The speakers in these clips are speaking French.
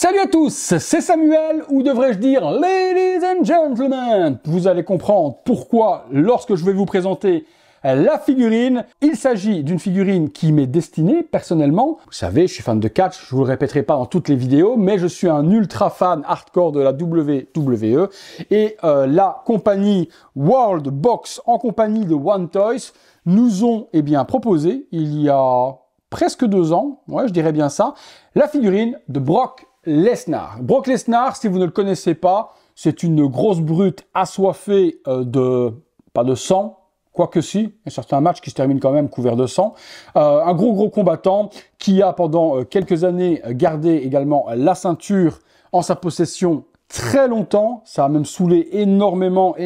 Salut à tous, c'est Samuel, ou devrais-je dire Ladies and Gentlemen. Vous allez comprendre pourquoi lorsque je vais vous présenter la figurine, il s'agit d'une figurine qui m'est destinée personnellement. Vous savez, je suis fan de catch, je vous le répéterai pas dans toutes les vidéos, mais je suis un ultra fan hardcore de la WWE et la compagnie World Box en compagnie de One Toys nous ont proposé il y a presque 2 ans, ouais, je dirais bien ça, la figurine de Brock Lesnar. Brock Lesnar, si vous ne le connaissez pas, c'est une grosse brute assoiffée pas de sang, quoique si, il y a certains matchs qui se terminent quand même couverts de sang. Un gros combattant qui a pendant quelques années gardé également la ceinture en sa possession très longtemps. Ça a même saoulé énormément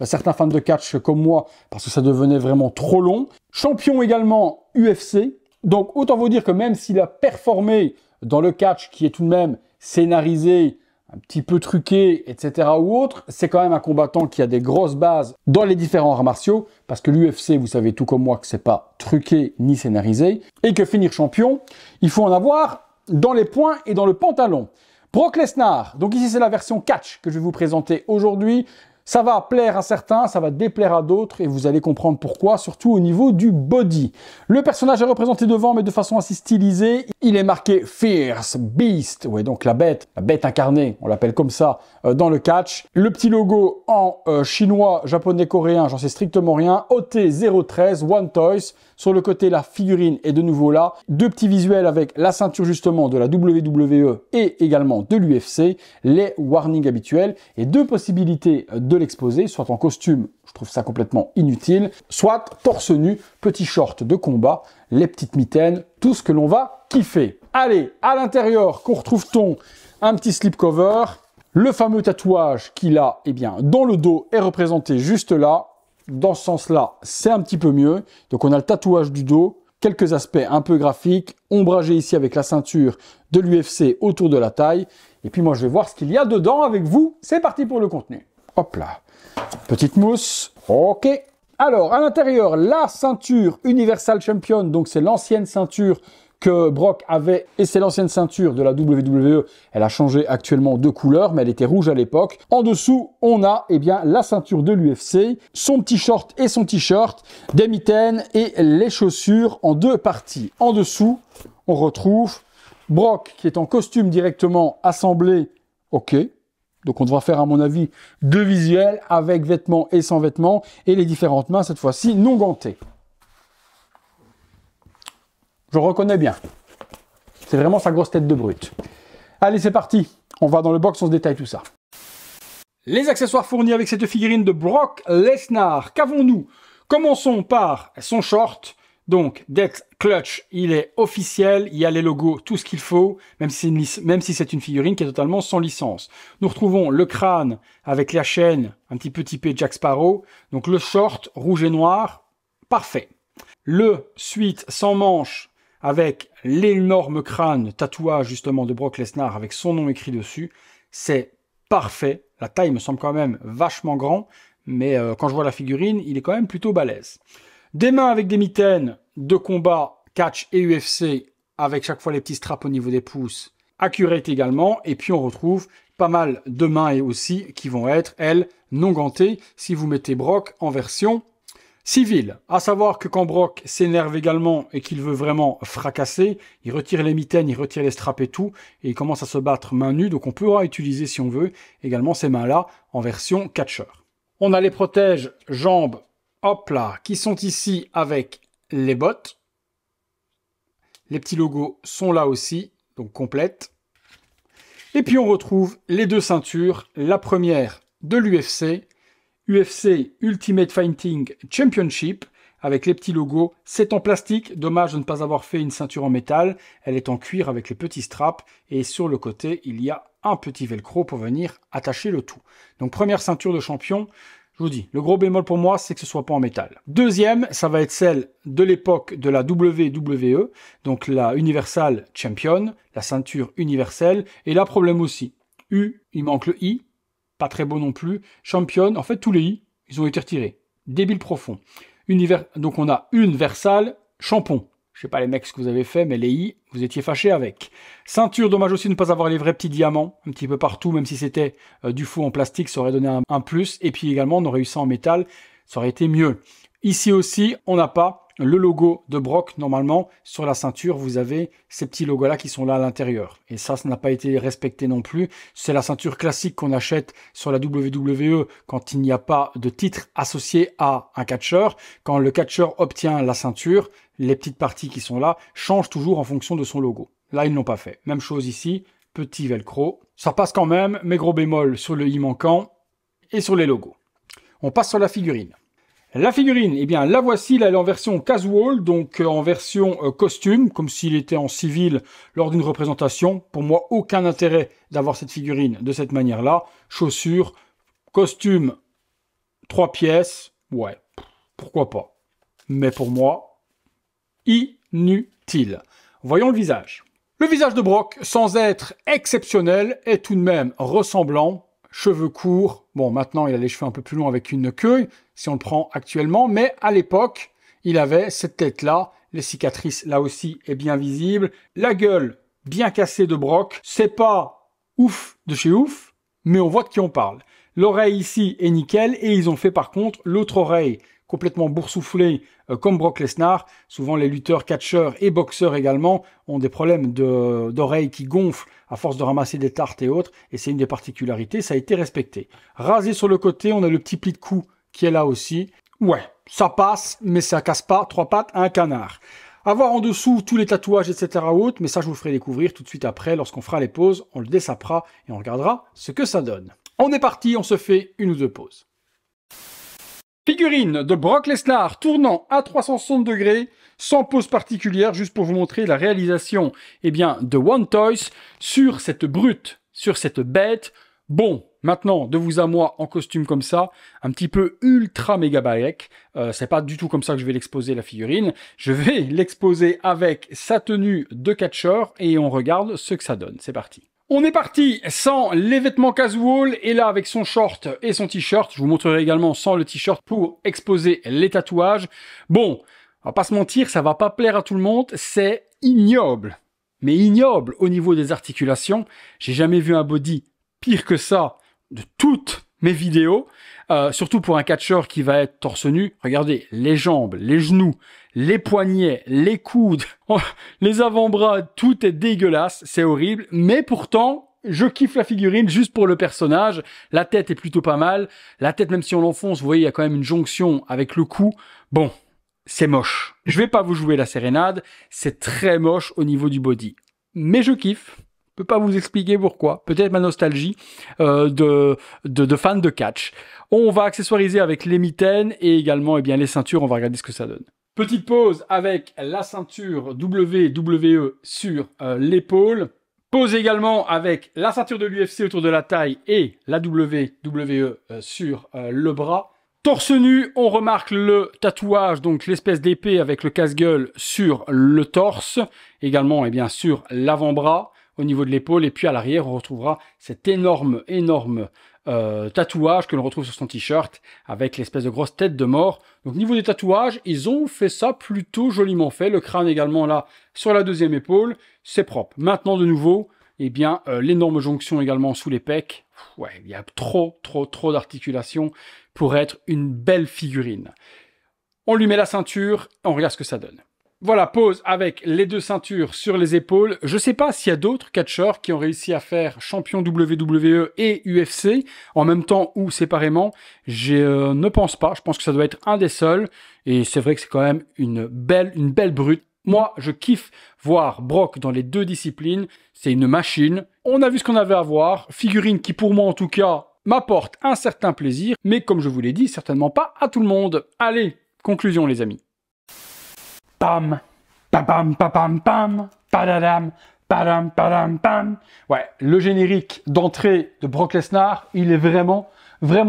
certains fans de catch comme moi parce que ça devenait vraiment trop long. Champion également UFC. Donc autant vous dire que même s'il a performé dans le catch qui est tout de même scénarisé, un petit peu truqué, etc. ou autre, c'est quand même un combattant qui a des grosses bases dans les différents arts martiaux, parce que l'UFC, vous savez tout comme moi que c'est pas truqué ni scénarisé, et que finir champion, il faut en avoir dans les poings et dans le pantalon. Brock Lesnar, donc ici c'est la version catch que je vais vous présenter aujourd'hui. Ça va plaire à certains, ça va déplaire à d'autres et vous allez comprendre pourquoi, surtout au niveau du body. Le personnage est représenté devant mais de façon assez stylisée. Il est marqué Fierce Beast, ouais, donc la bête incarnée, on l'appelle comme ça dans le catch. Le petit logo en chinois, japonais, coréen, j'en sais strictement rien. OT013, One Toys. Sur le côté, la figurine est de nouveau là. 2 petits visuels avec la ceinture justement de la WWE et également de l'UFC, les warnings habituels et 2 possibilités de l'exposer, soit en costume, je trouve ça complètement inutile, soit torse nu, petit short de combat, les petites mitaines, tout ce que l'on va kiffer. Allez, à l'intérieur, qu'on retrouve-t-on un petit slipcover, le fameux tatouage qu'il a, dans le dos est représenté juste là. Dans ce sens-là, c'est un petit peu mieux. Donc on a le tatouage du dos, quelques aspects un peu graphiques, ombragé ici avec la ceinture de l'UFC autour de la taille. Et puis moi je vais voir ce qu'il y a dedans avec vous. C'est parti pour le contenu. Hop là, petite mousse. Ok. Alors à l'intérieur, la ceinture Universal Champion, donc c'est l'ancienne ceinture que Brock avait, et c'est l'ancienne ceinture de la WWE. Elle a changé actuellement de couleur, mais elle était rouge à l'époque. En dessous, on a la ceinture de l'UFC, son petit short et son t-shirt, des mitaines et les chaussures en 2 parties. En dessous, on retrouve Brock qui est en costume directement assemblé. Ok. Donc on devra faire à mon avis 2 visuels avec vêtements et sans vêtements et les différentes mains cette fois-ci non gantées. Je reconnais bien. C'est vraiment sa grosse tête de brute. Allez, c'est parti. On va dans le box, on se détaille tout ça. Les accessoires fournis avec cette figurine de Brock Lesnar. Qu'avons-nous? Commençons par son short. Donc, Death Clutch, il est officiel. Il y a les logos, tout ce qu'il faut, même si c'est une figurine qui est totalement sans licence. Nous retrouvons le crâne avec la chaîne, un petit peu typé Jack Sparrow. Donc, le short rouge et noir, parfait. Le suite sans manche, avec l'énorme crâne tatouage justement de Brock Lesnar avec son nom écrit dessus, c'est parfait. La taille me semble quand même vachement grand, mais quand je vois la figurine, il est quand même plutôt balèze. Des mains avec des mitaines de combat, catch et UFC, avec chaque fois les petits straps au niveau des pouces, accurate également, et puis on retrouve pas mal de mains et aussi qui vont être, elles, non gantées, si vous mettez Brock en version civil, à savoir que quand Brock s'énerve également et qu'il veut vraiment fracasser, il retire les mitaines, il retire les straps et tout, et il commence à se battre main nue, donc on pourra utiliser si on veut également ces mains-là en version catcheur. On a les protèges jambes, hop là, qui sont ici avec les bottes. Les petits logos sont là aussi, donc complètes. Et puis on retrouve les 2 ceintures, la première de l'UFC, UFC Ultimate Fighting Championship, avec les petits logos. C'est en plastique, dommage de ne pas avoir fait une ceinture en métal. Elle est en cuir avec les petits straps, et sur le côté, il y a un petit velcro pour venir attacher le tout. Donc première ceinture de champion, je vous dis, le gros bémol pour moi, c'est que ce soit pas en métal. Deuxième, ça va être celle de l'époque de la WWE, donc la Universal Champion, la ceinture universelle, et là, problème aussi. Il manque le I, pas très beau non plus. Champion, en fait, tous les I, ils ont été retirés. Débile profond. Donc, on a Universal Champon. Je sais pas les mecs ce que vous avez fait, mais les I, vous étiez fâchés avec. Ceinture, dommage aussi de ne pas avoir les vrais petits diamants, un petit peu partout, même si c'était du faux en plastique, ça aurait donné un plus. Et puis également, on aurait eu ça en métal, ça aurait été mieux. Ici aussi, on n'a pas le logo de Brock. Normalement, sur la ceinture, vous avez ces petits logos-là qui sont là à l'intérieur. Et ça n'a pas été respecté non plus. C'est la ceinture classique qu'on achète sur la WWE quand il n'y a pas de titre associé à un catcheur. Quand le catcheur obtient la ceinture, les petites parties qui sont là changent toujours en fonction de son logo. Là, ils ne l'ont pas fait. Même chose ici, petit velcro. Ça passe quand même, mais gros bémol sur le i manquant et sur les logos. On passe sur la figurine. La figurine, eh bien, la voici, là, elle est en version casual, donc en version costume, comme s'il était en civil lors d'une représentation. Pour moi, aucun intérêt d'avoir cette figurine de cette manière-là. Chaussures, costume, 3 pièces, ouais, pourquoi pas. Mais pour moi, inutile. Voyons le visage. Le visage de Brock, sans être exceptionnel, est tout de même ressemblant. Cheveux courts, bon maintenant il a les cheveux un peu plus longs avec une queue, si on le prend actuellement, mais à l'époque, il avait cette tête-là, les cicatrices là aussi est bien visible, la gueule bien cassée de Brock, c'est pas ouf de chez ouf, mais on voit de qui on parle. L'oreille ici est nickel, et ils ont fait par contre l'autre oreille complètement boursouflée comme Brock Lesnar. Souvent les lutteurs, catcheurs et boxeurs également ont des problèmes d'oreilles qui gonflent à force de ramasser des tartes et autres, et c'est une des particularités, ça a été respecté. Rasé sur le côté, on a le petit pli de cou qui est là aussi. Ouais, ça passe, mais ça casse pas 3 pattes à un canard. Avoir en dessous tous les tatouages, etc. autres, mais ça je vous ferai découvrir tout de suite après, lorsqu'on fera les pauses, on le dessapera et on regardera ce que ça donne. On est parti, on se fait une ou deux pauses. Figurine de Brock Lesnar tournant à 360 degrés, sans pose particulière, juste pour vous montrer la réalisation de One Toys sur cette brute, sur cette bête. Bon, maintenant, de vous à moi, en costume comme ça, un petit peu ultra méga balèque. C'est pas du tout comme ça que je vais l'exposer, la figurine. Je vais l'exposer avec sa tenue de catcheur et on regarde ce que ça donne. C'est parti. On est parti sans les vêtements casual et là avec son short et son t-shirt. Je vous montrerai également sans le t-shirt pour exposer les tatouages. Bon, on va pas se mentir, ça va pas plaire à tout le monde, c'est ignoble. Mais ignoble au niveau des articulations. J'ai jamais vu un body pire que ça de toutes mes vidéos. Surtout pour un catcheur qui va être torse nu. Regardez, les jambes, les genoux, les poignets, les coudes, les avant-bras, tout est dégueulasse, c'est horrible. Mais pourtant, je kiffe la figurine juste pour le personnage. La tête est plutôt pas mal. La tête, même si on l'enfonce, vous voyez, il y a quand même une jonction avec le cou. Bon, c'est moche. Je vais pas vous jouer la sérénade, c'est très moche au niveau du body. Mais je kiffe. Je peux pas vous expliquer pourquoi. Peut-être ma nostalgie de fan de catch. On va accessoiriser avec les mitaines et également les ceintures. On va regarder ce que ça donne. Petite pause avec la ceinture WWE sur l'épaule. Pause également avec la ceinture de l'UFC autour de la taille et la WWE sur le bras. Torse nu, on remarque le tatouage, donc l'espèce d'épée avec le casse-gueule sur le torse. Également, sur l'avant-bras, au niveau de l'épaule. Et puis à l'arrière, on retrouvera cet énorme tatouage que l'on retrouve sur son t-shirt avec l'espèce de grosse tête de mort. Donc niveau des tatouages, ils ont fait ça plutôt joliment fait. Le crâne également là sur la deuxième épaule, c'est propre. Maintenant de nouveau, l'énorme jonction également sous les pecs. Ouais, il y a trop d'articulations pour être une belle figurine. On lui met la ceinture, on regarde ce que ça donne. Voilà, pose avec les deux ceintures sur les épaules. Je sais pas s'il y a d'autres catcheurs qui ont réussi à faire champion WWE et UFC en même temps ou séparément. Je ne pense pas. Je pense que ça doit être un des seuls. Et c'est vrai que c'est quand même une belle brute. Moi, je kiffe voir Brock dans les deux disciplines. C'est une machine. On a vu ce qu'on avait à voir. Figurine qui, pour moi en tout cas, m'apporte un certain plaisir. Mais comme je vous l'ai dit, certainement pas à tout le monde. Allez, conclusion les amis. Pam, pam, pam, pam, padadam, padam, padam, pam. Ouais, le générique d'entrée de Brock Lesnar, il est vraiment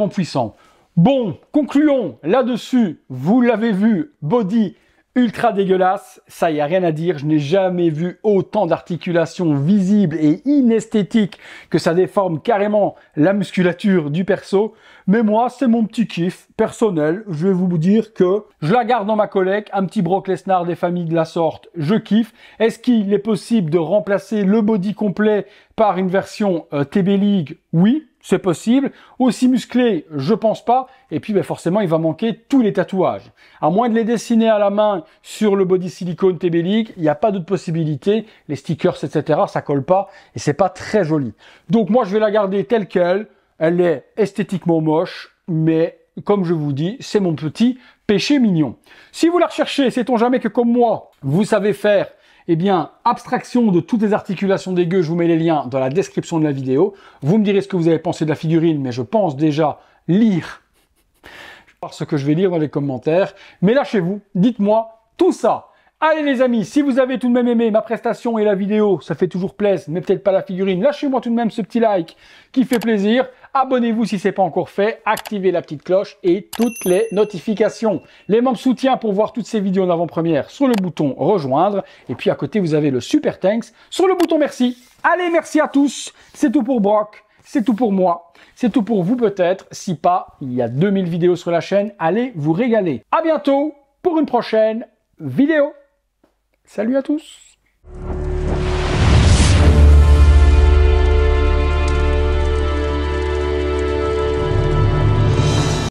puissant. Bon, concluons là-dessus. Vous l'avez vu, body ultra dégueulasse, ça y a rien à dire, je n'ai jamais vu autant d'articulations visibles et inesthétiques que ça déforme carrément la musculature du perso. Mais moi, c'est mon petit kiff personnel, je vais vous dire que je la garde dans ma collecte, un petit Brock Lesnar des familles de la sorte, je kiffe. Est-ce qu'il est possible de remplacer le body complet par une version TB League? Oui, c'est possible. Aussi musclé, je pense pas. Et puis, forcément, il va manquer tous les tatouages. À moins de les dessiner à la main sur le body silicone TB League, il n'y a pas d'autre possibilité. Les stickers, etc., ça colle pas et c'est pas très joli. Donc, moi, je vais la garder telle qu'elle. Elle est esthétiquement moche, mais comme je vous dis, c'est mon petit péché mignon. Si vous la recherchez, sait-on jamais que comme moi, vous savez faire eh bien, abstraction de toutes les articulations dégueu, je vous mets les liens dans la description de la vidéo. Vous me direz ce que vous avez pensé de la figurine, mais je pense déjà lire ce que je vais lire dans les commentaires. Mais lâchez-vous, dites-moi tout ça. Allez les amis, si vous avez tout de même aimé ma prestation et la vidéo, ça fait toujours plaisir, mais peut-être pas la figurine, lâchez-moi tout de même ce petit like qui fait plaisir. Abonnez-vous si ce n'est pas encore fait, activez la petite cloche et toutes les notifications. Les membres soutien pour voir toutes ces vidéos en avant-première sur le bouton rejoindre. Et puis à côté, vous avez le super thanks sur le bouton merci. Allez, merci à tous. C'est tout pour Brock, c'est tout pour moi, c'est tout pour vous peut-être. Si pas, il y a 2000 vidéos sur la chaîne. Allez vous régaler. À bientôt pour une prochaine vidéo. Salut à tous!